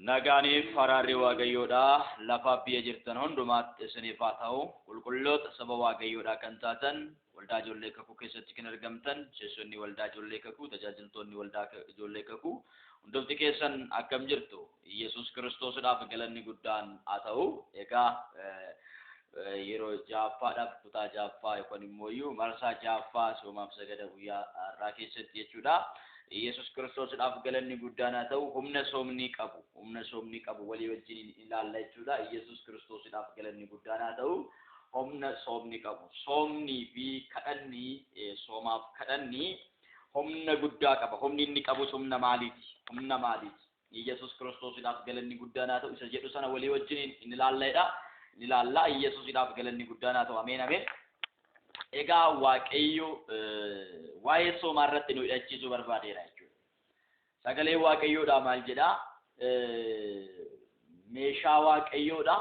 Nagaaniif haraarri waaqayyoodha lafa biyya jirtan hundumaatti isiniif haa ta'u qulqulloota saba waaqayyoodha kan taatan waldaa ijoollee kakuu keessatti kan argamtan seessonni waldaa ijoollee kakuu tajaajiltoonni waldaa ijoollee kakuu hundumti keessan akkam jirtu Yesuus Kiristoosudhaaf galanni guddaan haa ta'u egaa yeroo jaaffaadhaaf kutaa jaaffaa yookaan immoo marsaa jaaffaa soomaaf sagada guyyaa har'aa keessatti jechuudha. Yesus Kiristoosudhaaf galanni guddaan haa ta'u humna soomni qabu walii wajjin ilaalla jechuudha. Yesus Kiristoosudhaaf galanni guddaan haa ta'u humna soomni qabu. Soomnii fi kadhanni soomaaf kadhanni humna guddaa qaba. Humni inni qabus humna maaliiti? Humna maaliiti? Yesus Kiristoosudhaaf galanni guddaan haa ta'u isa jedhu sana walii wajjin ilaalladha. Ilaalla Yesuusudhaaf galanni guddaan haa ta'u. Ameen ameen. Egaa waaqayyo waa'ee soomaa irratti nu hidhachiisuu barbaadeera jechuudha. Sagalee waaqayyoodha maal jedha? Meeshaa waaqayyoodha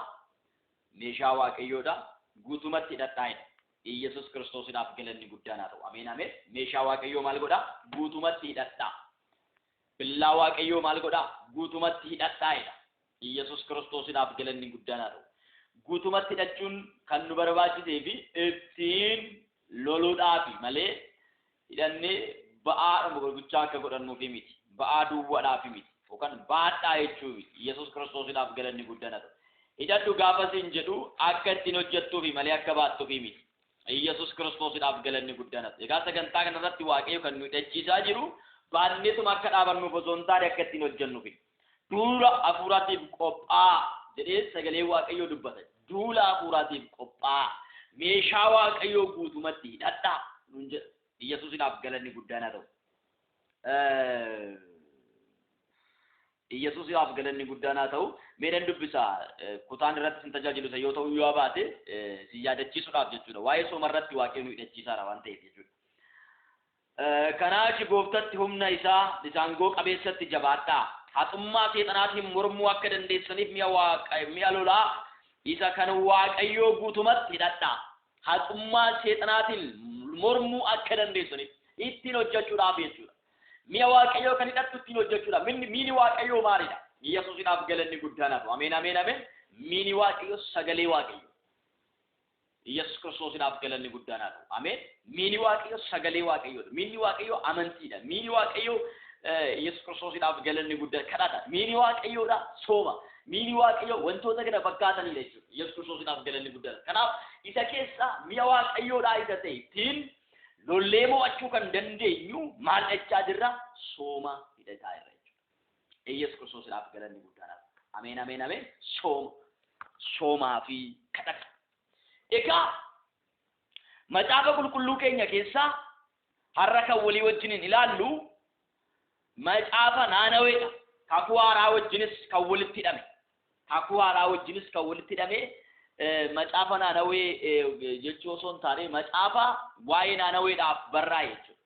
guutumatti hidhadhaa. Yesuus Kiristoosudhaaf galanni guddaan haa ta'u. Ameen ameen. Meeshaa waaqayyoo maal godha? Guutumatti hidhadhaa. Billaa waaqayyoo maal godha? Guutumatti hidhadhaa. Yesuus Kiristoosudhaaf galanni guddaan haa ta'u. Guutumatti hidhachuun kan nu barbaachisee fi ittiin loluudhaafi malee hidhannee ba'aa gurguddaa akka godhannuufi miti. Ba'aa duwwaadhaafi miti. Yookaan baadhaa jechuun Yesuus Kiristoosudhaaf galanni guddaan haa ta'u. Hidhadhu gaafa siin jedhu akka ittiin hojjettuufi malee akka baattuufi miti. Yesuus Kiristoosudhaaf galanni guddaan haa ta'u. Egaa sagantaa kanarratti waaqayyo kan nu hidhachiisaa jiru baanneetuma akka dhaabannuuf osoo hin taane akka ittiin hojjennuufi. Duula hafuuraatiif qophaa'aa jedhee sagalee waaqayyoo dubbata. Duula hafuuraatiif qophaa'aa. Meeshaa waaqayyoo guutumatti hidhadhaa nuun jedha. Yesuusudhaaf galanni guddaan haa ta'u. Yesuusudhaaf galanni guddaan haa ta'u. Meedhaan dubbisaa kutaan irratti sin tajaajilu yoo ta'u yoo baate si yaadachiisuudhaaf jechuudha. Waa'ee sooma irratti waaqayyo nu hidhachiisaara waan ta'eef jechuudha. Kanaaf gooftatti humna isaa isaangoo qabeessatti jabaadhaa. Haxummaa seexanaatiin mormuu akka dandeessaniif mi'a lolaa isa kan waaqayyoo guutumatti hidhadhaa. Haxummaa seexanaatiin mormuu akka dandeessaniif ittiin hojjechuudhaaf jechuudha. Mi'a waaqayyoo kan hidhattu ittiin hojjechuudhaaf. Miini waaqayyoo maalidha? Yesuusudhaaf galanni guddaan haa ta'u. Ameen ameen ameen. Miini waaqayyoo sagalee waaqayyoo. Yesuus Kiristoosudhaaf galanni guddaan haa ta'u. Ameen. Miini waaqayyoo sagalee waaqayyoodha. Miini waaqayyoo amantiidha. Miini waaqayyoo Yesuus Kiristoosudhaaf galanni guddaan kadhata. Miini waaqayyoodha sooma. Miini waaqayyoo wantoota kana fakkaatanidha jechuudha. Yesuus Kiristoosudhaaf galanni guddaan. Kanaaf isa keessa mi'a waaqayyoodhaa isa ta'e ittiin lollee mo'achuu kan dandeenyu maal dhachaa jirra? Sooma hidhataa irra jechuudha. Yesuus Kiristoosudhaaf galanni guddaan. Ameen ameen ameen. Soomaa fi kadhata. Egaa macaafa qulqulluu keenya keessaa har'a kan walii wajjin ilaallu macaafa Naanaweedha. Kakuu haaraa wajjinis kan walitti hidhame. Macaafa Naanawee jechuu osoo hin taane macaafa waa'ee Naanaweedhaaf barraa'e jechuudha.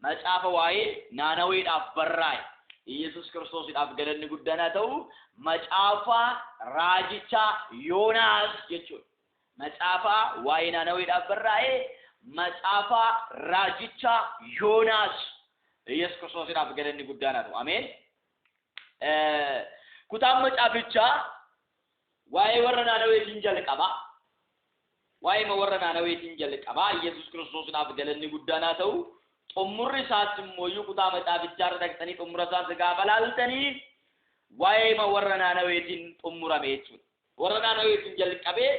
Macaafa waa'ee Naanaweedhaaf barraa'e. Yesuus Kiristoosudhaaf galanni guddaan haa ta'u. Macaafa raajicha Yoonaas jechuudha. Macaafa waa'ee Naanaweedhaaf barraa'e macaafa raajicha Yoonaas. Yesuus Kiristoosudhaaf galanni guddaan haa ta'u. Ameen. Kutaan macaafichaa waa'ee warra Naanaweetiin jalqaba. Yesuus Kiristoosudhaaf galanni guddaan haa ta'u. Xummurri isaas immoo kutaa macaafichaa irra dhaqxanii xummura isaas gaafa laaltanii waa'ee warra Naanaweetiin xummurame jechuudha. Warra Naanaweetiin jalqabee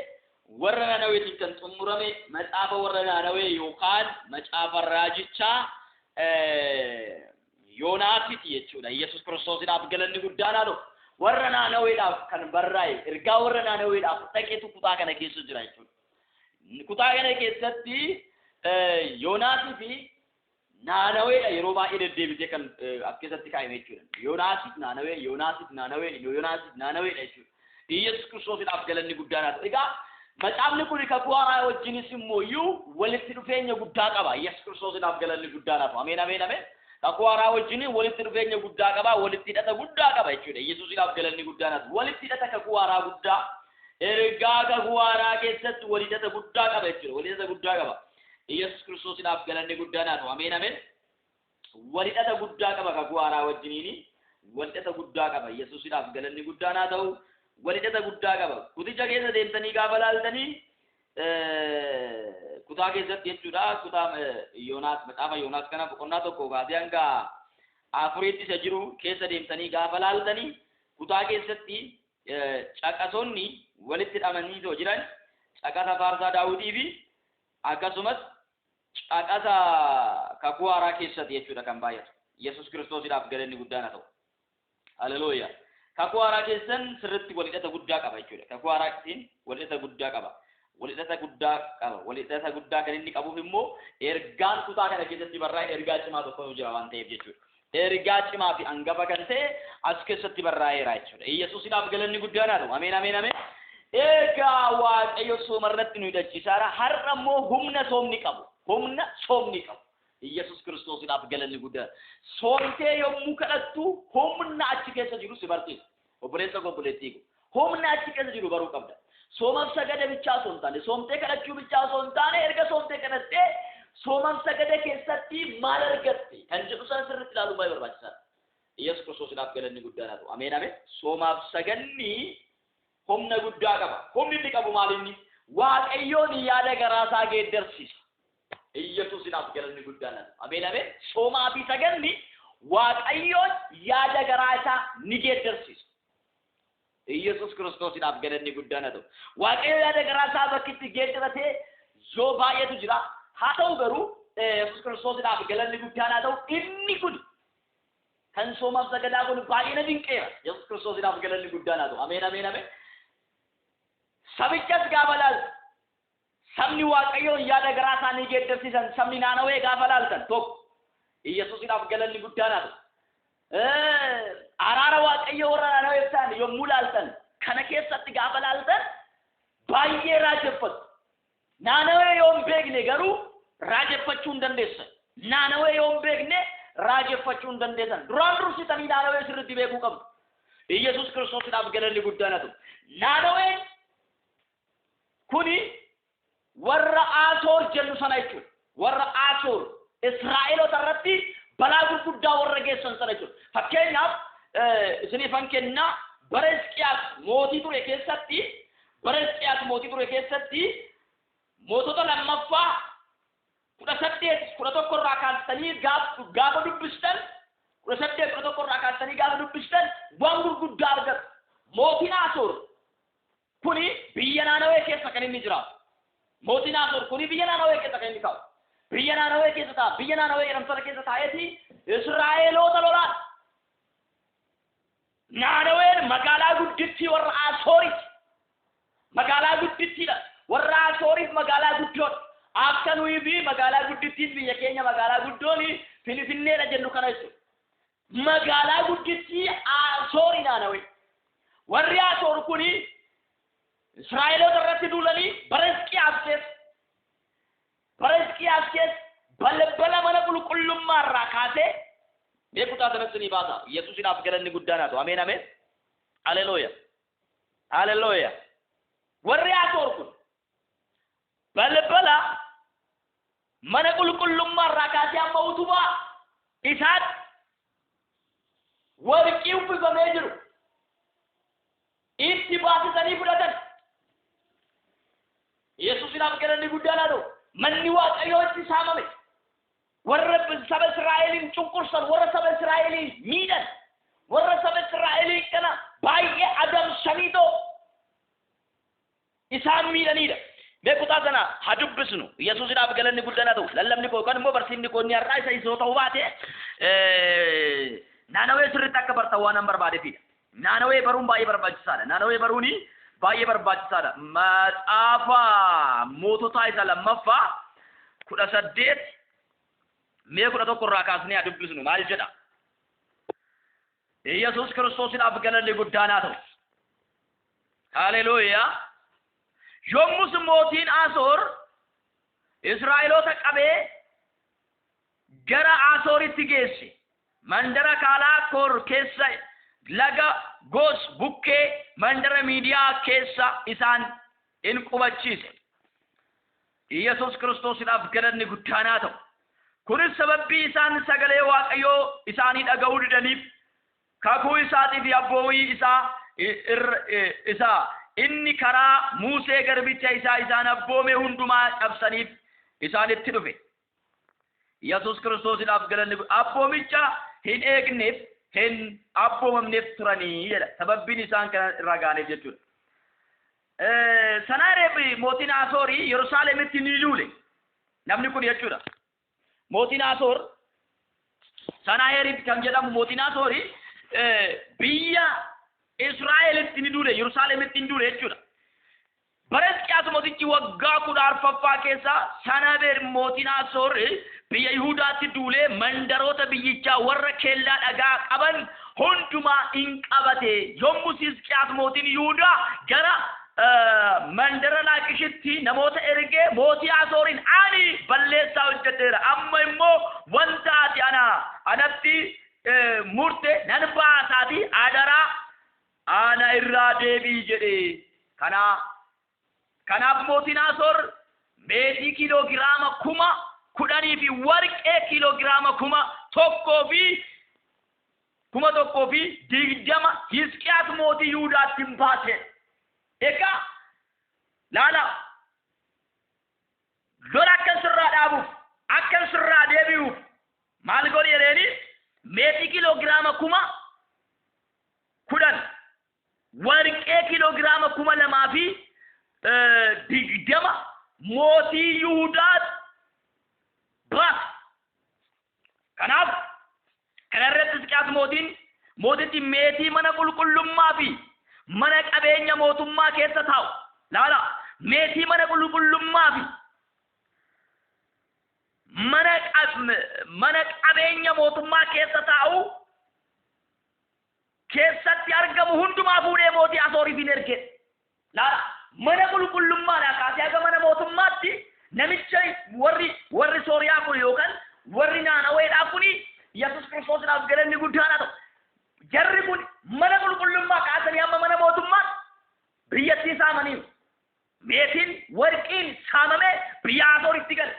warra Naanaweetiin kan xummurame macaafa warra Naanawee yookaan macaafa raajichaa Yoonaasiti jechuudha. Yesuus Kiristoosudhaaf galanni guddaan haa ta'u. Warra Naanaweedhaaf kan barraa'e ergaa warra Naanaweedhaaf dhaqeetu kutaa kana keessa jira jechuudha. Kutaa kana keessatti Yoonaasii fi Naanaweedha yeroo baay'ee deddeebisee kan as keessatti kaa'ame jechuudha. Yoonaasiif Naanaweedha jechuudha. Yesuus Kiristoosudhaaf galanni guddaan haa ta'u. Egaa macaafni kun kakuu haaraa wajjinis immoo walitti dhufeenya guddaa qaba. Yesuus Kiristoosudhaaf galanni guddaan haa ta'u. Ameen ameen ameen. Kakuu haaraa wajjin walitti dhufeenya guddaa qaba. Walitti hidhata guddaa qaba jechuudha. Yesuusudhaaf galanni guddaan haa ta'u. Walitti hidhata kakuu haaraa guddaa. Ergaa kakuu haaraa keessatti walitti hidhata guddaa qaba jechuudha. Walitti hidhata guddaa qaba. Yesuus Kiristoosudhaaf galanni guddaan haa ta'u. Ameen ameen. Walitti hidhata guddaa qaba kakuu haaraa wajjiniini. wal'ita guddaa qaba. Yesuusidhaaf galanni guddaan haa ta'u wal'ita guddaa qaba. Kuticha keessa deemtanii gaafa laaltanii kutaa keessatti jechuudha. Kutaa Yoonaas maxaafa Yoonaas kana boqonnaa tokko kaasee hanga afuriitti isa jiru keessa deemtanii gaafa laaltanii kutaa keessatti caqasoonni walitti hidhamanii soo jiran caqasa faarsaa Daawudii fi akkasumas caqasa kakuu haaraa keessatti jechuudha kan baay'atu. Yesuus Kiristoosiidhaaf galanni guddaan haa ta'u. Haleluuyaa. Kakuu haaraa keessan sirriitti wal'ita guddaa qaba jechuudha. Kakuu haaraatiin wal'ita guddaa qaba. Wal'ita guddaa qaba. Wal'ita guddaa kan inni qabuuf immoo ergaan kutaa kana keessatti barraa'e ergaa cimaa tokko jira waan ta'eef jechuudha. Ergaa cimaa fi hangafa kan ta'e as keessatti barraa'eera jechuudha. Yesuusiidhaaf galanni guddaan haa ta'u. Ameen ameen ameen. Egaa Waaqayyo soomarratti nu hidhachiisaara. Har'a immoo humna soomni qabu. Humna soomni qabu. Yesuus Kiristoosiidhaaf galanni guddaan. Soomtee yommuu kadhattu humna achi keessa jiru si barsiisa. Obboleessa obboleettii ko. Humna achi keessa jiru baruu qabda. Soomam sagada bichaa osoo hin taane, soomtee kadhachuu bichaa osoo hin taane, erga soomtee kadhattee soomam sagada keessatti maal argatte kan jedhu sana sirriitti ilaaluun baay'ee barbaachisaadha. Yesuus Kiristoosiidhaaf galanni guddaan haa ta'u. Ameen ameen. Soomaaf saganni humna guddaa qaba. Humni inni qabu maal inni? Waaqayyoon yaada garaasaa geeddarsiisa. Yesuusiidhaaf galanni guddaan haa ta'u. Ameen ameen. Soomaa fi saganni Waaqayyoon yaada garaasaa ni geeddarsiisa. Yesuus Kiristoosiidhaaf galanni guddaan haa ta'u. Waaqayyo yaada garaasaa bakki itti geeddaratee yoo baay'eetu jira. Haa ta'u garuu Yesuus Kiristoosiidhaaf galanni guddaan haa ta'u. Inni kun kan soomaaf sagadaa kun baay'ee na dinqeera. Yesuus Kiristoosiidhaaf galanni guddaan haa ta'u. Ameen ameen ameen. Sabichas gaafa laaltu sabni Waaqayyoon yaada garaa isaanii geeddarsiisan sabni Naanawee gaafa laaltan tokko Yesuusiidhaaf galanni guddaan haa ta'u. Araara Waaqayyo warra Naanawee ta'an yommuu laaltan kana keessatti gaafa laaltan baay'ee raajeffatu. Naanawee yoo hin beekne garuu raajeffachuu hin dandeessan. Naanawee yoo hin beekne raajeffachuu hin dandeessan. Duraan dursitanii Naanawee sirriitti beekuu qabdu. Yesuus Kiristoosiidhaaf galanni guddaan haa ta'u. Naanaween kuni warra Asoor jennu sana jechuudha. Warra Asoor Israa'eloota irratti balaa gurguddaa warra geessan sana jechuudha. Fakkeenyaaf isiniifan kennaa bara Hisqiyaas mootii ture keessatti mootota lammaffaa 18 11 irraa kaastanii gaafa dubbistan 18 11 irraa kaastanii gaafa dubbistan waan gurguddaa argatu. Mootiin Asoor kuni biyya Naanawee keessa kan inni jiraatu. Mootiin Asoor kuni biyya Naanawee keessa kan inni kaa'u. Biyya Naanawee keessa ta'a. Biyya Naanawee jedhamtu keessa taa'eeti Israa'eloota lolaadha. Naanaween magaalaa guddittii warra Asooriiti. Magaalaa guddittiidha. Warra Asooriif magaalaa guddoodha. Akka nuyi fi magaalaa guddittiin biyya keenya magaalaa guddoon Finfinneedha jennu kana jechuudha. Magaalaa guddittii Asoori Naanawee. Warri Asoor kuni Israa'eloota irratti duulanii bara Hisqiyaas keessa balbala mana qulqullummaa irraa kaasee beekutaa sanatti ni baasa. Yesuusiidhaaf galanni guddaan haa ta'u. Ameen ameen. Haleluuyaa. Haleluuyaa. Warri Asoor kun balbala mana qulqullummaa irraa kaasee amma utubaa isaatti warqii uffifamee jiru itti baasisanii fudhatan. Yesuusiidhaaf galanni guddaan haa ta'u. Manni Waaqayyoo itti saamame. Warra saba Israa'eliin cunqursan, warra saba Israa'eliin miidhan, warra saba Israa'eliin kana baay'ee adamsaniitoo isaan miidhanidha. Beekutaa sana haa dubbisnu. Yesuusiidhaaf galanni guddaan haa ta'u. Lallabni koo yookaan immoo barsiifni koo inni har'aa isa isoo ta'uu baate Naanawee sirriitti akka bartan waan an barbaadeefidha. Naanawee baruun baay'ee barbaachisaadha. Naanawee baruuni baay'ee barbaachisaadha. Maxaafa moototaa isa lammaffaa 18 mee 11 irraa kaasnee haa dubbisnu maal jedha. Yesuus Kiristoosiidhaaf galanni guddaan haa ta'u. Haleluuyaa. Yommus mootiin Asoor Israa'eloota qabee gara Asooritti geesse. Mandara Kaalaa Koor keessa laga Gos bukkee mandara Miidiyaa keessa isaan in qubachiise. Yesuus Kiristoosiidhaaf galanni guddaan haa ta'u. Kunis sababii isaan sagalee Waaqayyoo isaanii dhaga'uu didaniif kakuu isaati fi abboowii isaa inni karaa Musee garbicha isaa isaan abboome hundumaa cabsaniif isaanitti dhufe. Yesus Kiristoosiidhaaf galanni abboomicha hin eegneef hin abboomamneef turanii jedha. Sababbiin isaan kana irraa gaaneef jechuudha. Sanaareef mootiin Asoorii Yerusaalemitti ni duule. Namni kun jechuudha. Mootiin Asoor Sanaareef kan jedhamu mootiin Asoorii biyya Israa'elitti ni duule, Yerusaalemitti ni duule jechuudha. Bara Hisqiyaas mootichi waggaa 14ffaa keessa Sanaareef mootiin Asoor biyya Yihuudaatti duulee mandaroota biyyichaa warra kellaa dhagaa qaban hundumaa in qabate. Yommus Hisqiyaas mootiin Yihuudaa gara mandara Laakishitti namoota ergee mootii Asooriin ani balleessaa hojjedheera, amma immoo wanta ati anatti murte nan baasaati adaraa ana irraa deebii jedhe. Kanaaf mootiin Asoor meetii kiiloogiraama 10,000 fi warqee kiiloogiraama 1,120 Hisqiyaas mootii Yihuudaatti baase. Egaa laala lola akkan sirraa dhaabuuf akkan sirraa deebi'uuf maal godhi jedheeni meetii kiiloogiraama 10,000 warqee kiiloogiraama 2,220 mootii Yihuudaatti baase. Kanaaf kana irratti Hisqiyaas mootichi meetii mana qulqullummaa fi mana qabeenya mootummaa keessa taa'u laala meetii mana qulqullummaa fi mana qabeenya mootummaa keessa taa'u keessatti argamu hundumaa fuudhee mootii Asooriif hin erge. Laala mana qulqullummaadhaa kaasee haga mana mootummaatti namicha warri Sooriyaa kun yookaan warri Naanaweedhaa kun Yesus Kiristoosiidhaaf galanni guddaan haa ta'u. Jarri kun mana qulqullummaa kaasanii amma mana mootummaa biyyattii saamaniiru. Meetiin warqiin saamamee biyya Asooritti gale.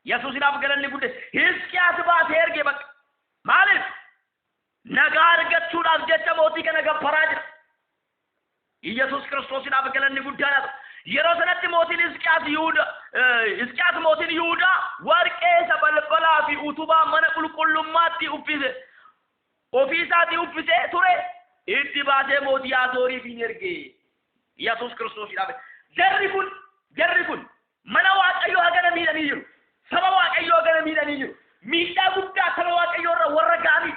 Yesuusiidhaaf galanni guddaa. Hisqiyaas baasee ergee bakka. Maaliif? Nagaa argachuudhaaf jecha mootii kana gabbaraa jira. Yesus Kiristoosiidhaaf galanni guddaan haa ta'u. Yeroo sanatti mootiin Hisqiyaas mootiin Yihuudaa warqee isa balbalaa fi utubaa mana qulqullummaatti uffise. Ofiisaatii uffisee ture itti baasee mootii Asooriif hin erge. Yesus Kiristoosiidhaaf. Jarri kun mana Waaqayyoo hagana miidhanii jiru. Saba Waaqayyoo hagana miidhanii jiru. Miidhaa guddaa saba Waaqayyoo irra warra ga'anii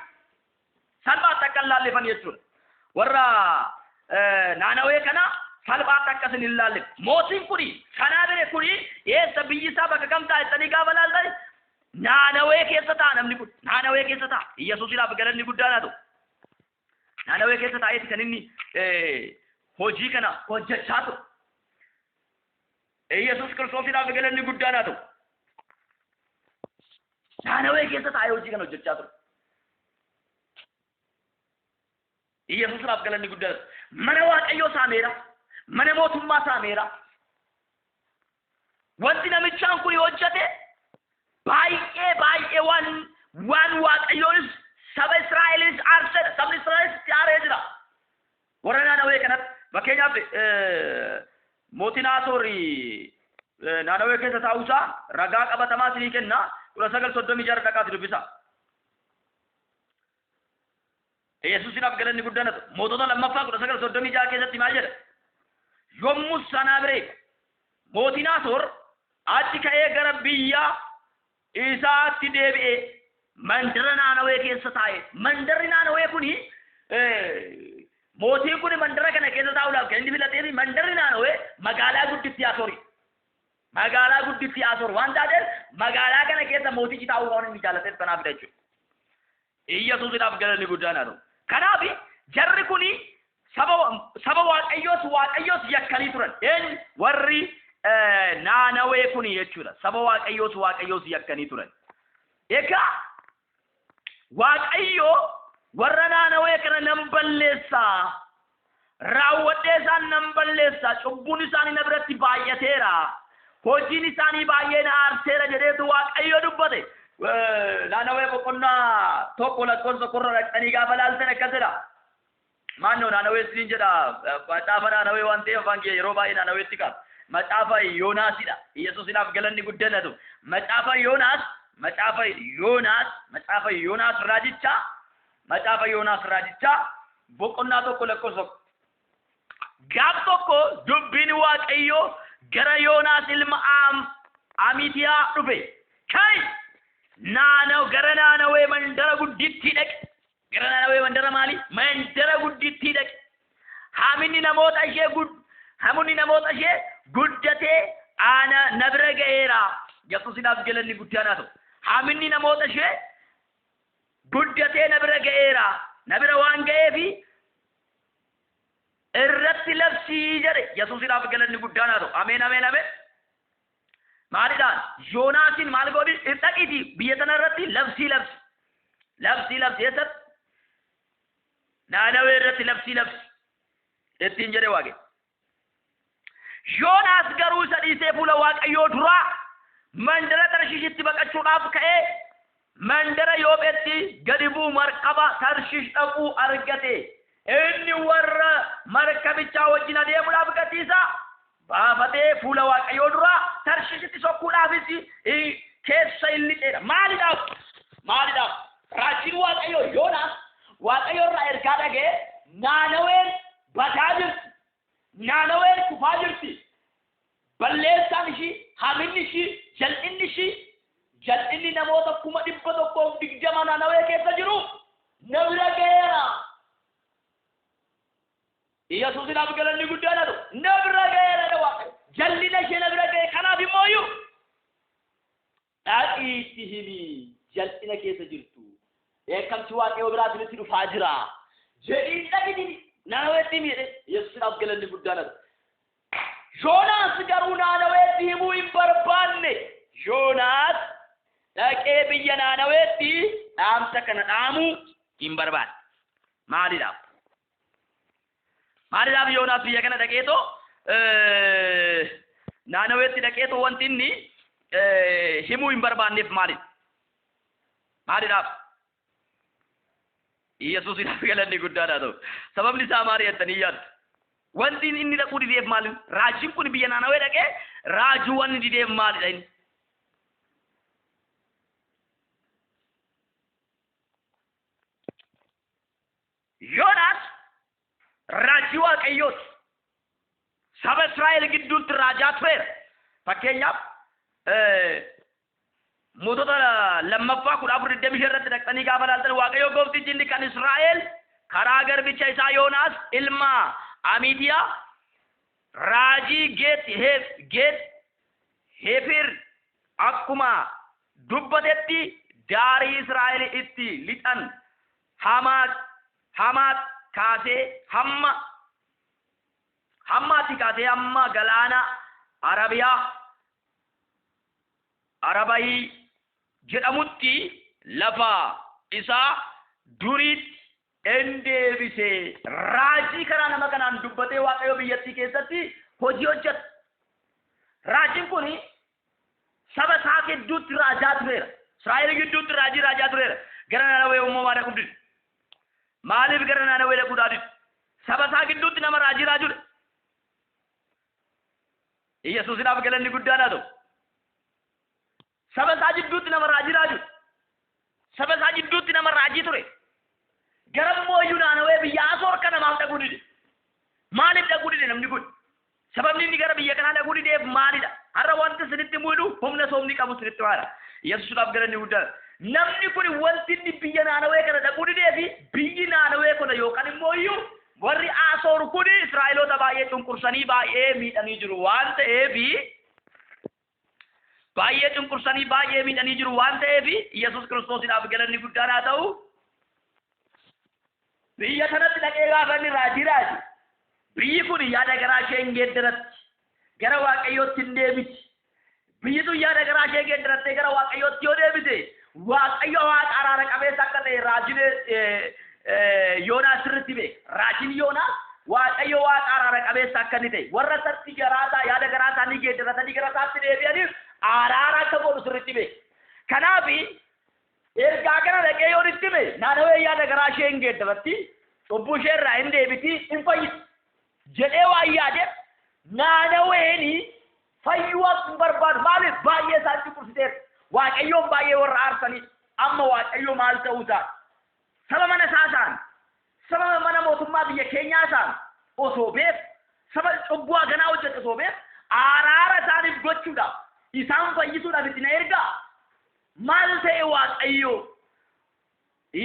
salphaatti akka hin laallefan jechuudha. Warra Naanawee kana salphaatti akkas hin laallefan. Mootiin kuni Sanaareef kuni eessa biyyi isaa bakka kam taa'ettanii gaafa laaltan Naanawee keessa ta'a namni kun. Naanawee keessa ta'a. Yesuusiidhaaf galanni guddaan haa ta'u. Naanawee keessa taa'eeti kan inni hojii kana hojjechaa ture. Yesus Kiristoosiidhaaf galanni guddaan haa ta'u. Naanawee keessa taa'ee hojii kana hojjechaa ture. Yesuusiidhaaf galanni guddaan haa ta'u. Mana Waaqayyoo saameera. Mana mootummaa saameera. Wanti namichaan kun hojjete baay'ee waan Waaqayyoonis saba Israa'elis aarsedha. Sabni Israa'elis itti aaree jira. Warra Naanawee kanatti fakkeenyaaf mootiin Asoorii Naanawee keessa taa'uusaa ragaa qabatamaa isinii kenna. 1936 dhaqaati dubbisa. Yesuusiidhaaf galanni guddaan haa ta'u. Mootota lammaffaa 1936 keessatti maal jedha? Yommus Sanaareef mootiin Asoor achi ka'ee gara biyya isaatti deebi'ee mandara Naanawee keessa taa'e. Mandarri Naanawee kuni mootiin kun mandara kana keessa taa'uudhaaf kan inni filateefi mandarri Naanawee magaalaa guddittii Asoori. Magaalaa guddittii Asoor waan taateef magaalaa kana keessa mootichi taa'uu waan inni jaallateef kanaafidha jechuudha. Yesuusiidhaaf galanni guddaan haa ta'u. Kanaaf jarri kuni saba Waaqayyoos yakkanii turan. Warri Naanawee kuni jechuudha. Saba Waaqayyoos yakkanii turan. Egaa Waaqayyoo warra Naanawee kana nan balleessaa. Raawwadhee isaan nan balleessaa. Cubbuun isaanii na biratti baay'ateera. Hojiin isaanii baay'ee na aarseera jedheetu Waaqayyo dubbate. naannawee boqonnaa tokko lakkoofsa korra dhaqxanii gaafa laaltan akkasidha. Maannoo naannawee siin jedha macaafa naannawee waan ta'eef afaan kee yeroo baay'ee naannaweetti qaba. Macaafa Yoonaasidha. Yesuusinaaf galanni guddannatu. Macaafa Yoonaas raajichaa boqonnaa tokko lakkoofsa gaaf tokko dubbiin Waaqayyoo gara Yoonaas ilma Amitiyaa dhufe. Kai gara naannawee mandara guddittii dhaqe. Gara naannawee mandara maali? Mandara guddittii dhaqe. Haminni namoota ishee guddatee ana na bira ga'eera. Yesuusinaaf galanni guddaan haa ta'u. Haminni namoota ishee guddatee na bira ga'eera. Na bira waan ga'eefi irratti labsii jedhe. Yesuusinaaf galanni guddaan haa ta'u. Ameen. Maalidhaan Yoonaasin maal godhi dhaqiitii biyya sana irratti labsii eessatti naannawee irratti labsii ittiin jedhe Waaqe. Yoonaas garuu isa dhiisee fuula Waaqayyoo duraa mandara Tarshiishitti baqachuudhaaf ka'ee mandara Yoopheetti gadi bu'u markaba Tarshiish dhaquu argate. Inni warra markabichaa wajjin adeemuudhaaf gatiisa baafatee fuula Waaqayyoo duraa Tarshiishitti sokkuudhaafis keessa inni dheera. Maaliidhaaf raajiin Waaqayyoo Yoonaas Waaqayyoo irraa ergaa dhagee naannaween badaa jirti. Naannaween kufaa jirti. Balleessaan ishii, haminni ishii, jal'inni namoota 120 naannawee keessa jiru na bira ga'eera. Yesuusinaaf galanni guddaan haa ta'u. Na bira ga'eera Waaqayyo. Jallina ishee na bira ga'e. Kanaaf immooyyuu dhaqiitti himi jal'ina keessa jirtu. Eekkamsi Waaqayyoo biraatinitti dhufaa jira. Jedhiin dhaqitini. Naannaweetti miidhe Yesuusinaaf galanni guddaan haa ta'u. Yoonaas garuu naannaweetti himuu hin barbaanne. Yoonaas dhaqee biyya naannaweetti dhaamsa kana dhaamuu hin barbaanne. Maaliidhaaf Yoonaas biyya kana dhaqeetoo naannaweetti dhaqeetoo wanti inni himuu hin barbaanneef maaliidhaaf? Yesuusinaaf galanni guddaan haa ta'u. Sababni isaa maali jettanii yaaddu? Wanti inni dhaquu dideef maali? Raajiin kun biyya naannawee dhaqee raajuu wanni dideef maalidha inni? Yoonaas raajii Waaqayyooti. Saba Israa'el gidduutti raajaa tureera. Fakkeenyaaf mootota lammaffaa 14:25 irratti dhaqxanii gaafa laaltan Waaqayyo gooftichi inni kan Israa'el karaa garbicha isaa Yoonaas ilma Amitiyaa raajii Geet Hefir akkuma dubbatetti daarii Israa'el itti lixan Hamaat kaasee hammaatti kaasee hamma galaana Arabayii jedhamutti lafa isaa duriitti endeebise. Raajii karaa nama kanaan dubbatee Waaqayyo biyyattii keessatti hojii hojjeta. Raajiin kun saba isaa gidduutti raajaa tureera. Israa'el gidduutti raajaa tureera. Gara naannawee uumamaa dhaquu dide. Maaliif gara naannawee dhaquu dide? Saba isaa gidduutti nama raajuudha. Yesuusinaaf galanni guddaan haa ta'u. Saba isaa gidduutti nama raaju. Saba isaa gidduutti nama raajii ture. Garammoo naannawee biyya Asoor kana maaf dhaquu dide? Maaliif dhaquu dide namni kun? Sababni inni gara biyya kanaa dhaquu dideef maalidha? Har'a wanti isinitti mul'atu humna soomni qabu isinitti maala. Yesuusinaaf galanni guddaan. Namni kun wanti inni biyya naannawee kana dhaquu dideefi biyyi naannawee kana yookaan immoo warri Asoor kun Israa'eloota baay'ee cunqursanii baay'ee miidhanii jiru waan ta'eef Yesuus Kiristoosinaaf galanni guddaan haa ta'u. Biyya kanatti dhaqee gaafa inni raaji. Biyyi kun yaada garaa ishee hin geeddaratti. Gara Waaqayyootti hin deebiti. Biyyi sun yaada garaa ishee geeddarattee gara Waaqayyootti yoo deebite Waaqayyo Waaqa araara qabeessa akka ta'e raajiin Yoonaas sirriitti beeka. Raajiin Yoonaas Waaqayyo Waaqa araara qabeessa akka inni ta'e warra sarti yaada garaa isaanii geeddaratanii gara isaatti deebi'aniif araara akka godhu sirriitti beeka. Kanaaf ergaa kana dhaqee yoo itti hime naannawee yaada garaa ishee hin geeddabatti cubbuu ishee irraa hin deebiti hin fayyisu jedhee waan yaade naannaweeni fayyuu hin barbaadu maaliif baay'ee isaan cunqursiteera waaqayyoon baay'ee warra aarsanii amma waaqayyo maal ta'uusaa saba mana isaasaan saba mana mootummaa biyya keenyaa isaan osoo beek saba cubbuu ganaa hojjete osoo beek araara isaaniif gochuudhaaf isaan fayyisuudhaaf itti na ergaa maal ta'e waaqayyo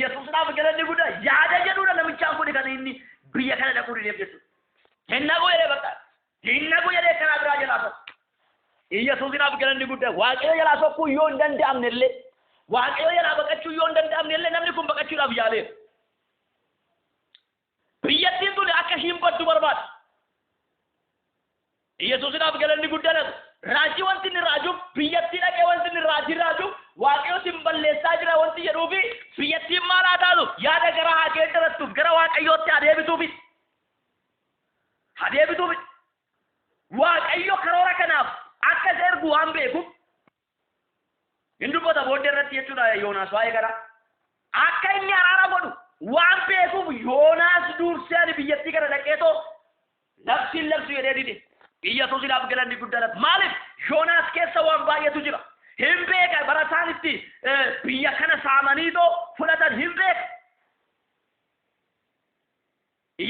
Yesuusnaaf galanni guddaa yaada jedhuudha namichaan kun kan inni biyya kana dhaquu dhiyeef jechuudha hinna goyee bakka hinna goyee karaa biraa jalaa tokko Yesuusnaaf galanni guddaa waaqayyo jalaa tokko yoo hin danda'amne illee waaqayyo jalaa baqachuu yoo hin danda'amne illee namni kun baqachuudhaaf yaaleera biyyattiin tun akka ishiin baddu barbaada Yesuusnaaf galanni guddaa raajii wanti inni raaju biyyattii dhaqee wanti inni raajii raaju waaqayyo sin balleessaa jira wanti jedhuufi biyyattiin maal haa taatu yaada gara haa geeddarattuuf gara waaqayyootti adeebituufi waaqayyo karoora kanaaf akka isa ergu waan beekuuf hin dubbata booddee irratti jechuudha Yoonaas waa'ee gara akka inni araara godhu waan beekuuf Yoonaas dursee ani biyyattii kana dhaqeetoo labsiin labsu jedhee dide Yesuusnaaf galanni guddaa maaliif Yoonaas keessa waan baay'eetu jira hin beeka barataanitti biyya kana saamaniitoo fudhatan hin beeka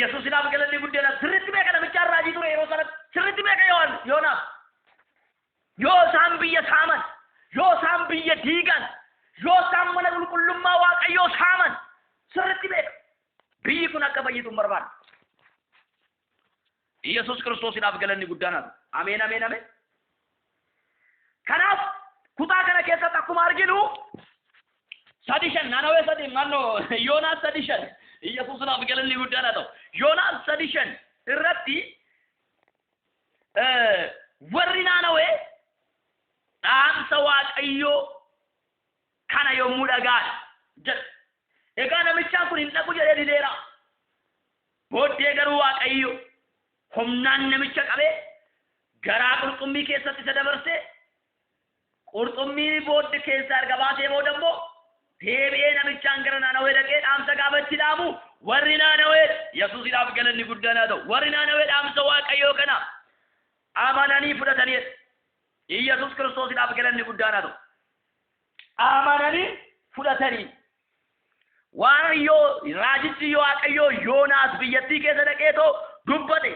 Yesuusnaaf galanni guddaa sirriitti beeka namichaan raajii ture yeroo sanatti sirriitti beeka Yoonaas yoo isaan biyya saaman yoo isaan biyya diigan yoo isaan mana qulqullummaa waaqayyoo saaman sirriitti beeka biyyi kun akka fayyitu hin barbaadu Yesus Kiristoosinaaf galanni guddaan ameen ameen ameen kanaaf kutaa kana keessatti akkuma arginu sadishan naannawee sadii mannoo Yoonaas sadishan Yesuusinaaf galanni guddaan haa ta'u Yoonaas sadishan irratti warri naannawee dhaamsa waaqayyoo kana yommuu dhagaan jedhu egaa namichaan kun hin dhaqu jedhee dideera booddee garuu waaqayyo humnaan namicha qabee garaa qurxummii keessatti isa dabarsee qurxummii booddee keessa erga baasee booda immoo deebi'ee namichaan gara naannawee dhaqee dhaamsa gaafa itti dhaamu warri naannawee Yesuusinaaf galanni guddaan haa ta'u warri naannawee dhaamsa waaqayyoo kana amananii fudhatanii Yesus Kiristoosinaaf galanni guddaan haa ta'u amananii fudhatanii waan yoo raajichi yoo waaqayyoo Yoonaas biyyattii keessa dhaqeetoo dubbate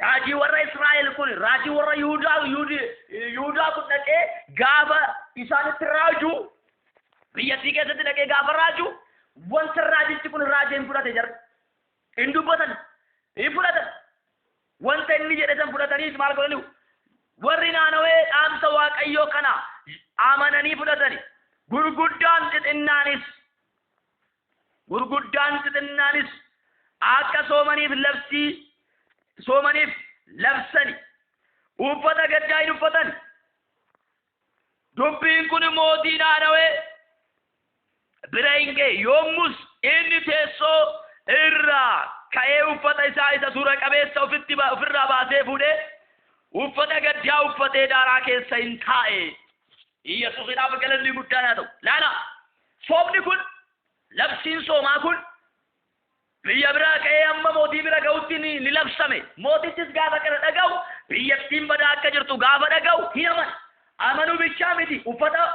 raajii warra Israa'el kun raajii warra Yihuudaa kun dhaqee gaafa isaanitti raaju biyyattii keessatti dhaqee gaafa raaju wanta raajichi kun raajeen fudhate jira hin dubbatan hin fudhatan wanta inni jedhe san fudhataniis maal godhani warri naannawee dhaamsa waaqayyoo kana amananii fudhatani gurguddaan xixinnaanis akka soomaniif labsani uffata gaddaa hin uffatan dubbiin kun mootii naannawee bira hin ga'e yommus inni teessoo irraa ka'ee uffata isaa isa suura qabeessa ofirraa baasee fuudhee uffata gaddaa uffatee daaraa keessa hin taa'e Yesuusinaaf galanni guddaan haa ta'u laala soomni kun labsiin soomaa kun biyya biraa ka'ee amma mootii bira ga'utti ni labsame mootichis gaafa kana dhaga'u biyyattiin badaa akka jirtu gaafa dhaga'u hin amanuu bichaa miti uffata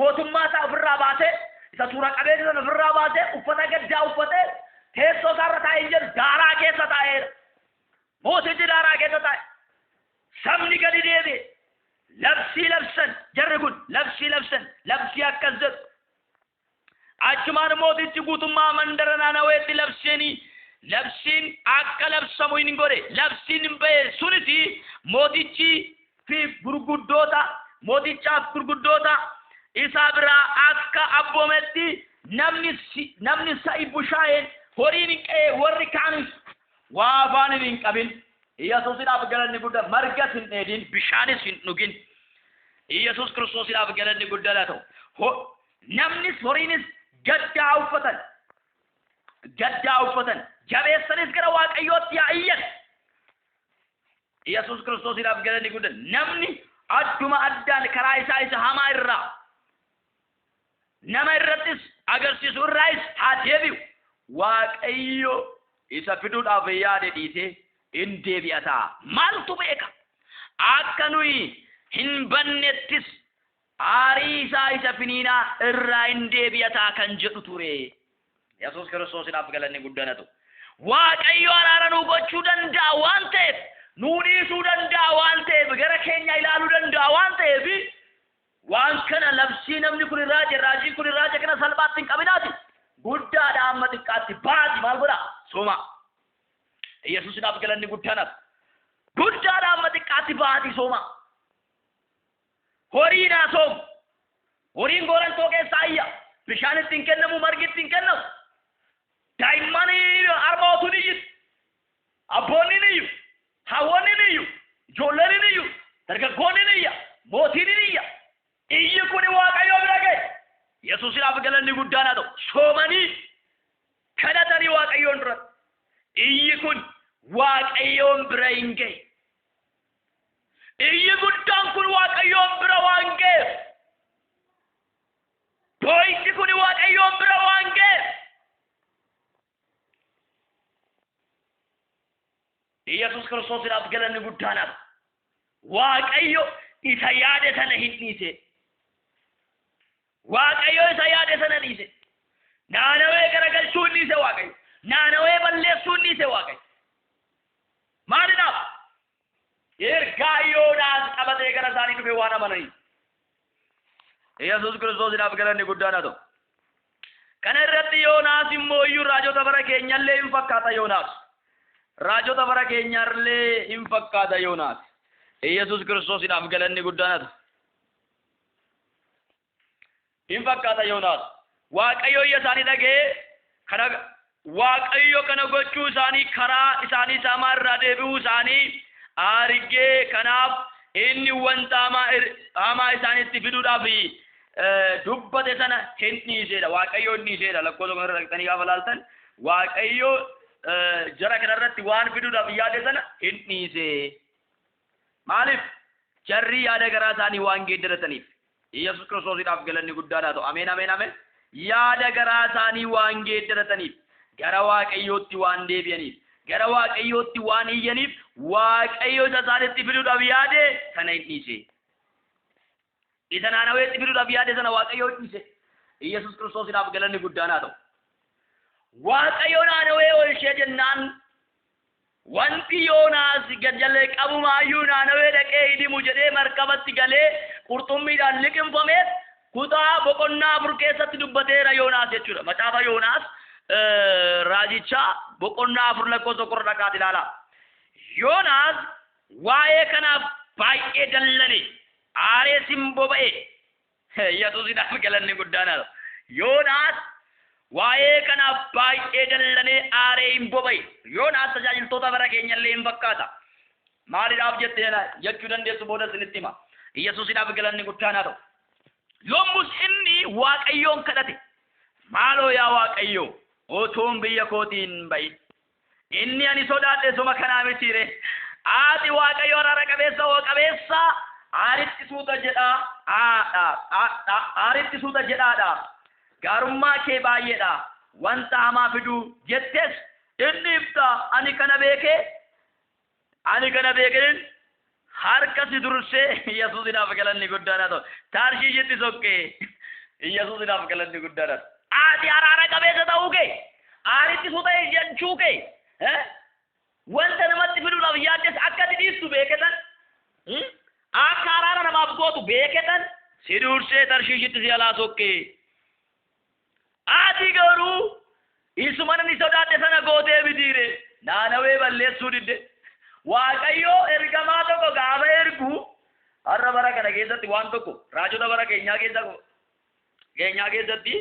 mootummaa isaa ofirraa baasee isa suura qabeessa sana ofirraa baasee uffata gaddaa uffatee teessoo isaarra taa'ee hin jiru daaraa keessa taa'eera mootichi daaraa keessa taa'e sabni gadi deebi'e labsii labsan jarri kun labsii akkas jedhu achumaan mootichi guutummaa mandara naannaweetti labsiin akka labsamu hin godhe labsiin hin ba'e suniti mootichaaf gurguddoota isaa biraa akka abboometti namni sa'i bushaayeen horiin hin qe'ee warri kaanis waa afaan hin qabin Yesuusinaaf galanni guddaa margas hin dheedin bishaanis hin dhugin Yesuus Kiristoosinaaf galanni guddaa haa ta'u namnis horiinis gaddaa uffatan jabeessanis gara waaqayyootti yaa iyyan Yesuus Kiristoosinaaf galanni guddaa namni adduma addaan karaa isaa isa hamaa irraa nama irrattis agarsiisu irraayis haa deebi'u. Waaqayyo isa fiduudhaaf yaade dhiisee hin deebi'ata. Maaltu beeka? Akka nuyi hin bannettis aarii isaa isa finiinaa irraa hin deebi'ata kan jedhu ture. Yesuus Kiristoosiidhaaf galanni guddanatu. Waaqayyo araara nu gochuu danda'a waan ta'eef, nu dhiisuu danda'a waan ta'eef, gara keenya ilaaluu danda'a waan ta'eef, waan kana labsii namni kun irraa jira, raajiin kun irraa jira kana salphaatti hin qabinaati. Guddaadha amma xiqqaatti baati maal godha? Sooma. Yesuusiidhaaf galanni guddanatu. Guddaadha amma xiqqaatti baati sooma. Horiin haa soomu. Horiin goorantoo keessaa ayya. Bishaan ittiin kennamu, margi ittiin kennamu. Daa'imman harmootu ni jiru. Abboonni ni jiru. Hawwanni ni jiru. Ijoolleen ni jiru. Dargaggoonni ni iyya. Mootiin ni iyya. Iyyi kun Waaqayyoo bira gahe. Yesuusiidhaaf galanni guddaan haa ta'u. Soomanii kadhatanii Waaqayyoon dura. Iyyi kun Waaqayyoon bira hin gahe. Iyyi guddaan kun Waaqayyoon bira waan gaheef. Boo'ichi kun Waaqayyoon bira waan gaheef. Yesuus Kiristoosiidhaaf galanni guddaan haa ta'u. Waaqayyo isa yaade sana hin dhiise. Waaqayyo isa yaade sana dhiise. Naanawee garagalchuu hin dhiise Waaqayyo. Naanawee balleessuu hin dhiise Waaqayyo. Maalidhaaf? Ergaa Yoonaas qabatee gara isaanii dhufe waan amananii. Yesuus Kiristoosiidhaaf galanni guddaan haa ta'u. Kana irratti Yoonaas immoo iyyuu raajota bara keenyallee hin fakkaata Yoonaas. Raajota bara keenyallee hin fakkaata Yoonaas. Yesuus Kiristoosiidhaaf galanni guddaan haa ta'u. Hin fakkaata Yoonaas. Waaqayyo iyya isaanii dhagee kana Waaqayyo kana gochuu isaanii karaa isaanii saamaa irraa deebi'uu isaanii argee kanaaf inni wanta hamaa isaanitti fiduudhaaf dubbate sana hin dhiisedha. Waaqayyo hin dhiisedha. Lakkoofsa kana irra dhaqxanii gaafa laaltan Waaqayyo jara kana irratti waan fiduudhaaf yaade sana hin dhiise. Maaliif? Jarri yaada garaa isaanii waan geeddarataniif. Yesuus Kiristoosiidhaaf galanni guddaan haa ta'u. Ameen ameen ameen. Yaada garaa isaanii waan geeddarataniif, gara Waaqayyootti waan deebi'aniif, gara Waaqayyootti waan iyyaniif, Waaqayyo isa isaanitti fiduudhaaf yaade sana hin dhiise. Isa naanaweetti fiduudhaaf yaade sana Waaqayyo hin dhiise. Yesuus Kiristoosiidhaaf galanni guddaan haa ta'u. Waaqayyo naanawee oolchee jennaan wanti Yoonaas gajjallee qabumaayyuu naanawee dhaqee hidimu jedhee markabatti galee qurxummiidhaan liqinfameef kutaa boqonnaa 4 keessatti dubbateera Yoonaas jechuudha. Macaafa Yoonaas raajicha boqonnaa 4 lakkoofsa 1 dhaqaati ilaala. Yoonaas waa'ee kanaaf baay'ee dallane aaree simboba'e. Yesuusiidhaaf galanni guddaan haa ta'u. Yoonaas waa'ee kanaaf baay'ee dallanee aaree hin boba'e. Yoonaas tajaajiltoota bara keenyallee hin fakkaata. Maaliidhaaf jechuu dandeessu booda isinitti hima. Yesuusiidhaaf galanni guddaan haa ta'u. Yommus inni Waaqayyoon kadhate. Maaloo yaa Waaqayyo, otuun biyya kootiin ba'i. Inni ani sodaadhe suma kanaa mitiire. Ati Waaqayyo araara qabeessa hoo qabeessa aaritti suuta jedhaa. Aaritti suuta jedhaadha. Gaarummaa kee baay'eedha. Wanta hamaa fiduu jettes inni ibsa. Ani kana beekeen harka si dursee Yesuusiidhaaf galanni guddaan haa ta'u. Tarshiishitti sokkee Yesuusiidhaaf galanni guddaan haa ta'u. Ati araara qabeessa ta'uu kee, aaritti suuta jechuu kee, wanta namatti fiduudhaaf yaaddes akka ati dhiistu beeketan, akka araara namaaf gootu beeketan si dursee tarshiishitti si alaa sokkee. Ati garuu isuma ni sodaadhe sana gootee mitiire naanawee balleessuu didde. Waaqayyo ergamaa tokko gaafa ergu har'a bara kana keessatti waan tokko raajota bara keenyaa keessatti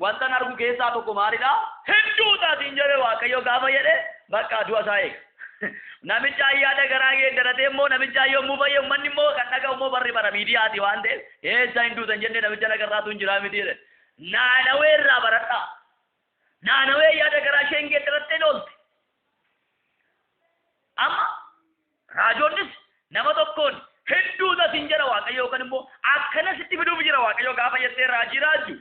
wanta argu keessaa tokko maalidha? Hedduudhaatiin jedhe Waaqayyo gaafa jedhe bakka du'a isaa eega. Namicha ayyaada garaa geeddaratee immoo namicha yommuu fayyee uummanni immoo kan dhaga'u immoo barri bara miidiyaati waan ta'eef eessa hin duutan jennee namicha nagarraatu hin jiraa miti jedhe. Naanawee irraa baradhaa. Naanawee yaada garaa isheen geeddarattee oolte. Amma raajoonnis nama tokkoon hedduuta sin jedha Waaqayyo kan immoo akkana sitti fiduuf jira Waaqayyo gaafa jettee raajii raaju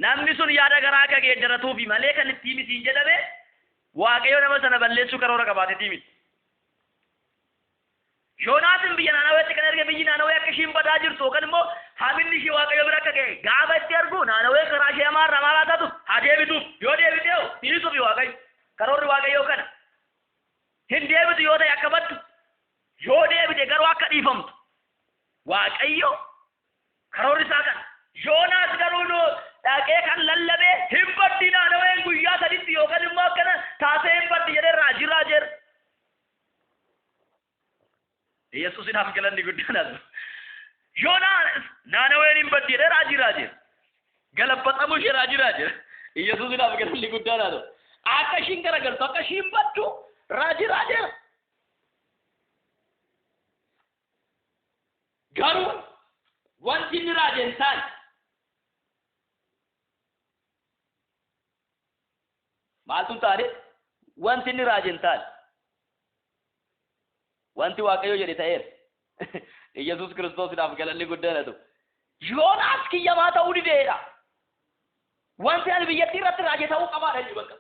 namni sun yaada garaa akka geeddaratuufi malee kan itti miti hin jedhame Waaqayyo nama sana balleessuu karoora qabaateetii miti. Yoonaasin biyya Naanaweetti kan erge biyyi Naanawee akka ishiin badaa jirtu yookaan immoo haminni ishee Waaqayyo bira akka ga'e gaafa itti argu Naanawee karaa ishee hamaarra maalaa taatu haa deebituuf yoo deebite dhiisuufi Waaqayyo karoorri Waaqayyo kana hin deebitu yoo ta'e akka baddu yoo deebite garuu akka dhiifamtu Waaqayyo karoorri isaa kana Yoonaas garuu dhaqee kan lallabee hin baddi Naanaween guyyaa saditti yookaan immoo akkana taasee hin baddi jedhee raajii raajeera. Yesuusidhaaf galanni guddaan haa ta'u. Yoonaas Naanaween hin baddi jedhee raajii raajeera. Galabbaxamuu ishee raajii raajeera. Yesuusidhaaf galanni guddaan haa ta'u. Akka ishiin garagaltu akka ishiin baddu raajii raajeera. Garuu wanti inni raajeen taane maaltu taane wanti inni raajeen taane wanti Waaqayyo jedhe ta'eera. Yesuus Kiristoosidhaaf galanni guddaan haa ta'u. Yoonaas kiyyamaa ta'uu dideedha. Wanti ani biyyattii irratti raajee ta'uu qabaadha inni bakka.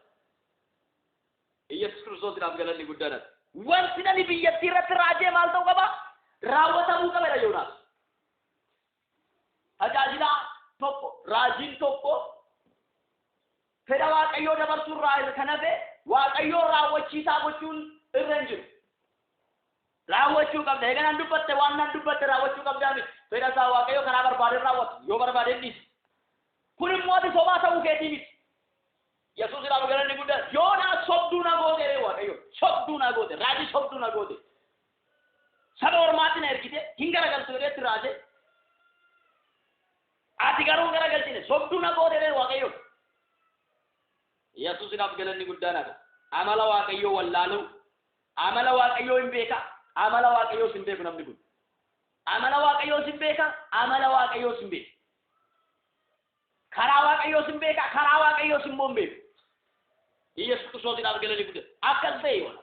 Yesuus Kiristoosidhaaf galanni guddaan haa ta'u. Wanti ani biyyattii irratti raajee maal ta'uu qaba? Raawwatamuu qabedha Yoonaas. Tajaajila tokko raajiin tokko fedha Waaqayyoo dabarsuu irraa kan hafe Waaqayyoo raawwachiisaa gochuun irra hin jiru. Raawwachuu qabda eeganaan dubbatte waan nan dubbatte raawwachuu qabdaa miti fedha isaa Waaqayyoo karaa barbaadeen raawwatu yoo barbaadeen dhiisa. Kun immoo ati sobaa ta'uu keetii miti. Yesuusidhaaf galanni guddaan Yoonaas sobduu na goote Waaqayyo sobduu na goote raajii sobduu na goote saba ormaatti na ergite hin garagaltu jedheetti raajee ati garuu garagalchine sobduu na goote Waaqayyo. Yesuusidhaaf galanni guddaan haa ta'u. Amala Waaqayyoo wallaaluu amala Waaqayyoo hin beeka amala Waaqayyoo hin beeku namni kun amala Waaqayyoo hin beeka amala Waaqayyoo hin beeku karaa Waaqayyoo hin beeka karaa Waaqayyoo immoo hin beeku. Yesuus Kiristoosiidhaaf galanni guddaan akkas ta'e yoo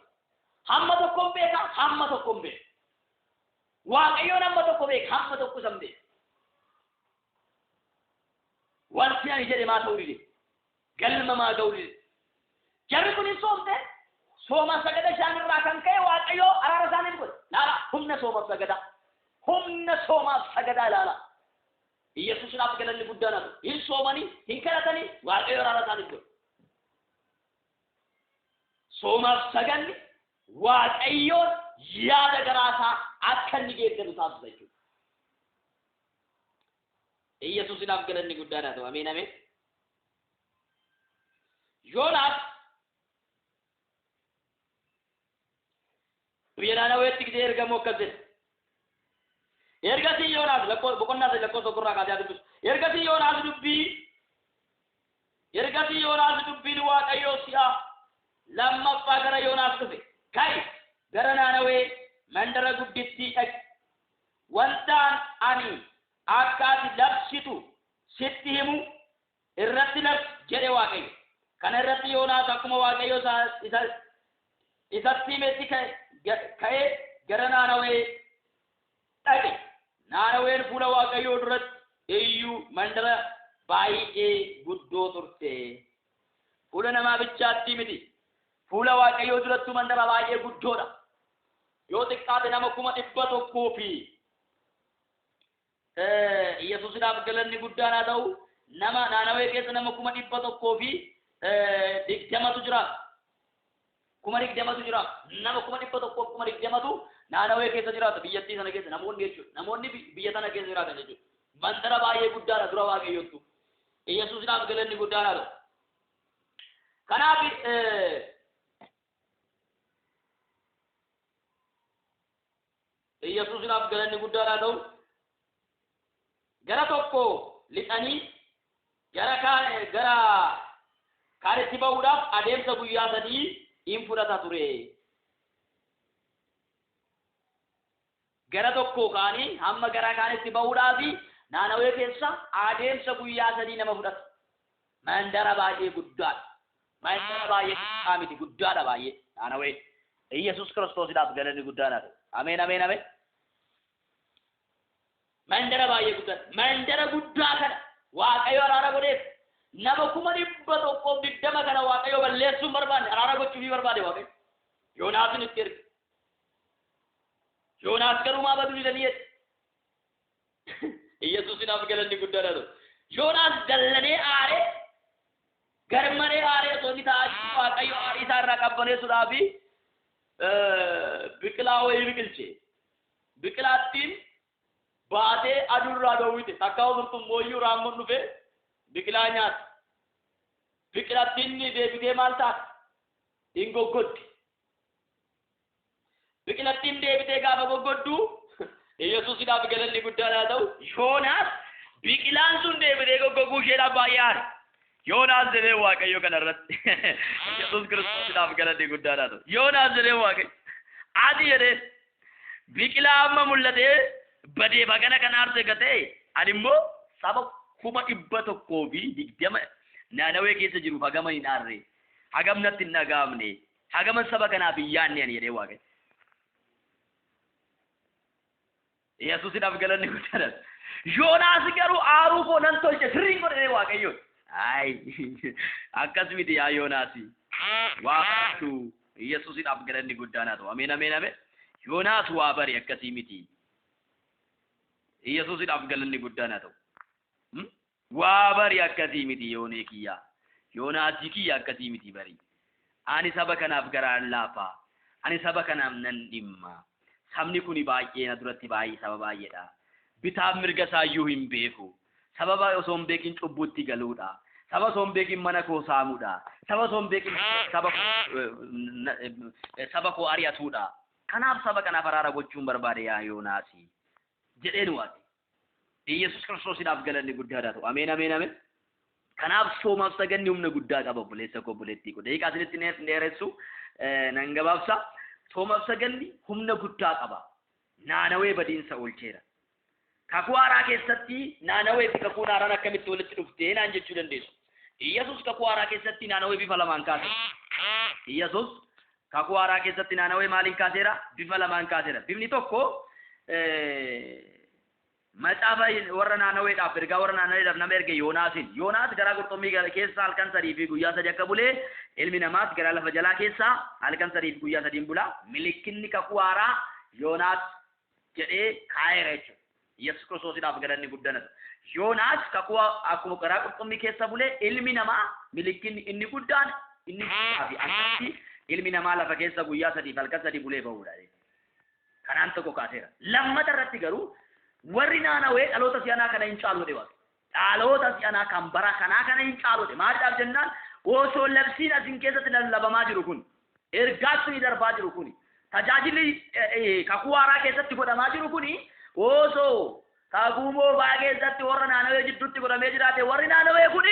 hamma tokko hin beeka hamma tokko hin beeku Waaqayyoon hamma tokko beeka hamma tokko hin beeku. Wanti ani jedhe maa ta'uu dide galma maa ga'uu dide jarri kun hin soomte sooma sagada isaan irraa kan ka'e Waaqayyoo araara isaaniif godhe laala humna soomaaf sagadaa laala. Yesuusidhaaf galanni guddaan haa ta'u. Hin soomanii hin kadhatanii Waaqayyoo araara isaaniif godhe. Soomaaf saganni Waaqayyoon yaada garaasaa akka inni geeddaru taasisa jechuudha. Yesuusidhaaf galanni guddaan haa ta'u. Ameen ameen. Yoonaas biyya Naanaweetti gidee ergamu akkas jedhe. Ergasii Yoonaas boqonnaa lakkoofsa tokkorraa kaasee dubbisu. Ergasii Yoonaas dubbiin Waaqayyoo si'a lammaffaa gara Yoonaas dhufe. Ka'i gara Naanawee mandara guddittii dhaqi. Wantaan ani akka ati labsitu sitti himu irratti labsi jedhe Waaqayyo. Kana irratti Yoonaas akkuma Waaqayyo isatti himetti ka'ee gara Naanawee dhaqe. Naanaween fuula Waaqayyoo duratti iyyuu mandara baay'ee guddoo turte. Fuula namaa bichaatti miti. Fuula Waaqayyoo duratti mandara baay'ee guddoodha. Yoo xiqqaate nama 100,000 fi Yesuusidhaaf galanni guddaan haa ta'u. Nama Naanawee keessa nama 100,000 fi 20 jiraata. 20 jiraata. Nama 100,000 Naanawee keessa jiraata biyyattii sana keessa namoonni jechuudha. Namoonni biyya sana keessa jiraatan jechuudha. Mandara baay'ee guddaadha dura Waaqayyootu. Yesuusidhaaf galanni guddaan haa ta'u. Kanaaf Yesuusidhaaf galanni guddaan haa ta'u. Gara tokko lixanii gara kaanitti ba'uudhaaf adeemsa guyyaa 3 hin fudhata ture. Gara tokko kaanii hamma gara kaanitti ba'uudhaaf Naanawee keessa adeemsa guyyaa 3 nama fudhata. Mandara baay'ee guddaadha. Mandara baay'ee miti guddaadha baay'ee Naanawee. Yesuus Kiristoosidhaaf galanni guddaan haa ta'u. Ameen ameen ameen. Mandara baay'ee guddaa mandara guddaa kana waaqayyo araara godheef nama kuma dhibba tokkoof digdama kana waaqayyo balleessuun barbaade araara gochuuf barbaade waaqayyo. Yoonaasin itti erge. Yoonaas garuu maa baduu didanii Yesuusinaaf galanni guddaadha ta'u. Yoonaas dallanee aaree garmalee aaree osoo inni taa'aa waaqayyo aarii isaa irraa qabbaneessuudhaaf biqilaa wayii biqilche. Biqilaattiin baatee aduurraa dhoowwite takka ofirtuun mooyyuu raammoon dhufe biqilaa nyaata. Biqilaattiin deebitee maal taate? Hin goggoddi. Biqilaattiin deebitee gaafa goggoddu Yesuusinaaf galanni guddaadha ta'u. Yoonaas biqilaan sun deebitee goggoguu isheedhaaf baay'ee aare. Yoonaas jedhee waaqayyo kanarratti Yesuus Kiristoosinaaf galanni guddaadha ta'u. Yoonaas jedhee waaqayyo ati jedhee biqilaa amma mul'atee badee bagana kana aarse gatee ani immoo saba 120 naannawee keessa jiruuf hagama hin aarre hagam natti hin dhagaamne hagama saba kanaaf hin yaadne ani jedhee waaqayyo. Yesuusinaaf galanni guddaadha. Yoonaas garuu aaruu koo nan tolche sirriin godhee waaqayyo. Akkas miti yaa Yoonaas. Waaqatu Yesuusinaaf galanni guddaadha ta'u. Ameen ameen ameen. Yoonaas waa bari akkasii miti. Yesuusinaaf galanni guddaadha ta'u. Waa bari akkasii miti yoonee kiyya. Yoonaasii kiyya akkasii miti bari. Ani saba kanaaf garaan laafaa. Ani saba kanaaf nan dhimma. Sabni kuni baay'ee na duratti baay'ee saba baay'eedha. Bitaaf mirga isaayyuu hin beeku. Sababa osoo hin beekin cubbutti galuudha. Saba osoo hin beekin mana koo saamuudha. Saba osoo hin beekin saba koo ari'atuudha. Kanaaf saba kanaaf araara gochuun barbaade yaa Yoonaasi. Jedheen waati. Yesuus Kiristoosinaaf galanni guddaadha ta'u. Ameen ameen ameen. Kanaaf soomaaf saganni humna guddaa qaba obboleessa koo obboleettii koo. Deeqaa isinitti dheeressu nan gabaabsa. Soomaaf saganni humna guddaa qaba. Naanawee badiinsa oolcheera. Kakuu haaraa keessatti naanawee fi kakuu haaraan akkamitti walitti dhuftee naan jechuu dandeessu. Yesuus kakuu haaraa keessatti naanawee bifa lamaan kaase. Yesuus kakuu haaraa keessatti naanawee maaliin kaaseera? Bifa lamaan kaaseera. Bifni tokko macaafa warra naanaweedhaaf ergaa warra naanaweedhaaf nama erge Yoonaasin. Yoonaas garaa qurxummii keessa halkan 3 fi guyyaa 3 akka bulee ilmi namaas gara lafa jalaa keessa halkan 3 fi guyyaa 3 bula. Milikinni kakuu haaraa Yoonaas jedhee kaa'eera jechuudha. Yesuus Kiristoosinaaf galanni guddaadha. Yoonaas kakuu akkuma garaa qurxummii keessa bulee ilmi namaa milikinni inni guddaan inni fi akkatti ilmi namaa lafa keessa guyyaa 3 fi halkan 3 bulee ba'uudha. Kanaan tokko kaaseera. Lammata irratti garuu warri naanawee dhaloota si'anaa kana hin caaludha waan. Dhaloota si'anaa kan bara kanaa kana hin caaludha. Maaliidhaaf jennaan osoo labsiin asin keessatti lallabamaa jiru kun ergaas ni darbaa jiru kun tajaajilli kakuu haaraa keessatti godhamaa jiru kun osoo kakuu moofaa keessatti warra naanawee jidduutti godhamee jiraate warri naanawee kun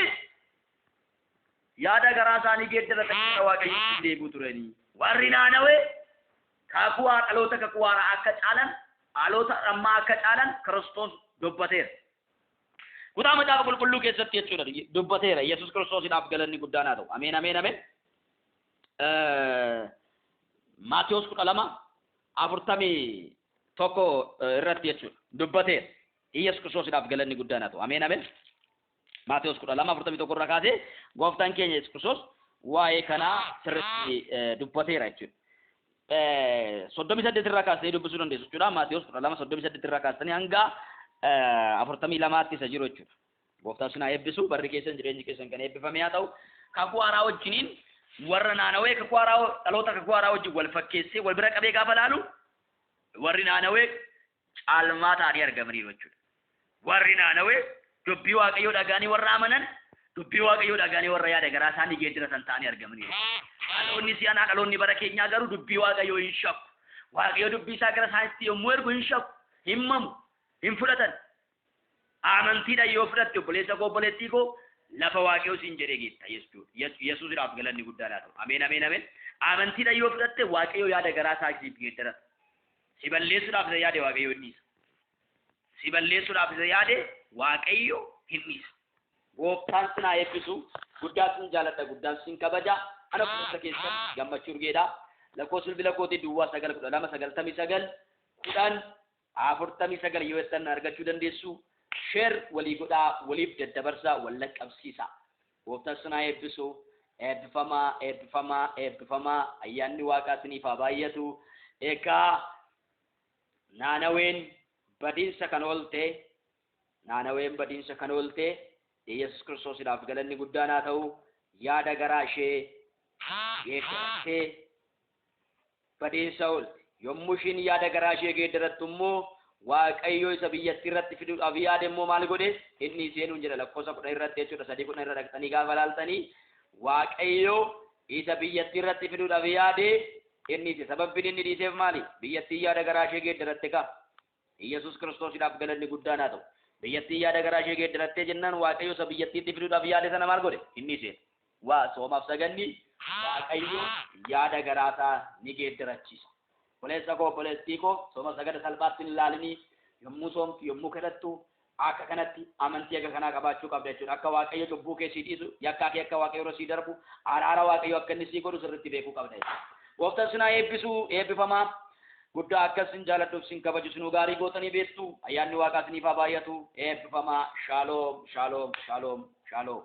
yaada garaa isaanii geeddaratanii waaqayyoon deebi'u turanii. Warri naanawee kakuu dhaloota kakuu haaraa akka caalan dhaloota ammaa akka caalan Kiristoos dubbateera. Kutaa macaafa qulqulluu keessatti jechuudha dubbateera. Yesuus Kiristoosinaaf galanni guddaan haa ta'u. Ameen ameen ameen. Maatiyos 12:41 irratti jechuudha dubbateera. Yesuus Kiristoosinaaf galanni guddaan haa ta'u. Ameen ameen. Maatiyos 12:41 irraa kaasee gooftaan keenya Yesuus Kiristoos waa'ee kanaa sirriitti dubbateera jechuudha. 38 irraa kaasee dubbisuu dandeessu jechuudha. Maatiyos 12:38 irraa kaasanii hanga 42 isa jiru jechuudha. Gooftaan sinaa eebbisu barri keessan jireenyi keessan kan eebbifame haa ta'u. Kakuu haaraa wajjiniin warra naanawee kakuu haaraa dhaloota kakuu haaraa wajjin wal fakkeessee wal bira qabee gaafa laalu warri naanawee caalmaa ta'anii argamaniiru jechuudha. Warri naanawee dubbii waaqayyoo dhagaanii warra amanan dubbii waaqayyoo dhagaanii warra yaada garaa isaanii geeddiratan ta'anii argamaniiru. Dhaloonni si'anaa dhaloonni bara keenyaa garuu dubbii waaqayyoo hin shakku. Waaqayyoo dubbii isaa gara isaaniitti yommuu ergu hin shakku, hin mamu, hin fudhatan. Amantiidhaan yoo fudhatte obboleessa koo obboleettii koo lafa waaqayyoo siin jedhee geetta jechuudha. Yesuusiraaf galanni guddaan haa ta'u. Ameen ameen ameen. Amantiidhaan yoo fudhatte waaqayyoo yaada garaa isaatiif geeddarata. Si balleessuudhaaf isa yaade waaqayyoo hin dhiisa. Si balleessuudhaaf isa yaade waaqayyoo hin dhiisa. Gooftaan sinaa eebbisu guddaa sin jaaladha guddaa sin kabaja. Ana kunuunsa keessatti gammachuu urgeedha. Lakkoofsa bilbila kootii duwwaa 912 99 kudhan 49 yoo jettan argachuu dandeessu. Share walii godhaa waliif daddabarsaa wal laqqabsiisaa. Gooftaan isin haa eebbisu. Eebbifamaa ayyaanni Waaqaa isiniif haa baay'atu. Egaa Naanaween badiinsa kan oolte Yesuus Kiristoosiidhaaf galanni guddaan haa ta'u. Yaada garaa ishee geeddaratee badiinsa oolte. Yommuu ishiin yaada garaa ishee geeddarattu immoo Waaqayyo isa biyyattii irratti fiduudhaaf yaade immoo maal godhe? Inni seenuun jedha lakkoofsa 10 irratti jechuudha 3:10 irra dhaqxanii gaafa laaltanii Waaqayyo isa biyyattii irratti fiduudhaaf yaade inni sababbiin inni dhiiseef maali? Biyyattii yaada garaa ishee geeddaratte ka. Yesuus Kiristoosiidhaaf galanni guddaan haa ta'u. Biyyattii yaada garaa ishee geeddarattee jennaan Waaqayyo isa biyyattiitti fiduudhaaf yaade sana maal godhe? Inni seene. Waa soomaaf saganni Waaqayyo yaada garaa isaa ni geeddarachiisa. Poleessa koo poleettii koo sooma sagada salphaatti hin ilaalinii yommuu soomtu yommuu kadhattu akka kanatti amantii akka kanaa qabaachuu qabda jechuudha. Akka Waaqayyo cubbuu kee sii dhiisu yakkaa kee akka Waaqayyo yeroo sii darbu araara Waaqayyo akka inni sii godhu sirriitti beekuu qabda jechuudha. Gooftaan isin haa eebbisu eebbifamaa guddaa akkas isin jaaladhuuf isin kabaju isinuu gaarii gootanii beektu ayyaanni Waaqaa isiniif haa baay'atu eebbifamaa shaaloom shaaloom shaaloom shaaloom.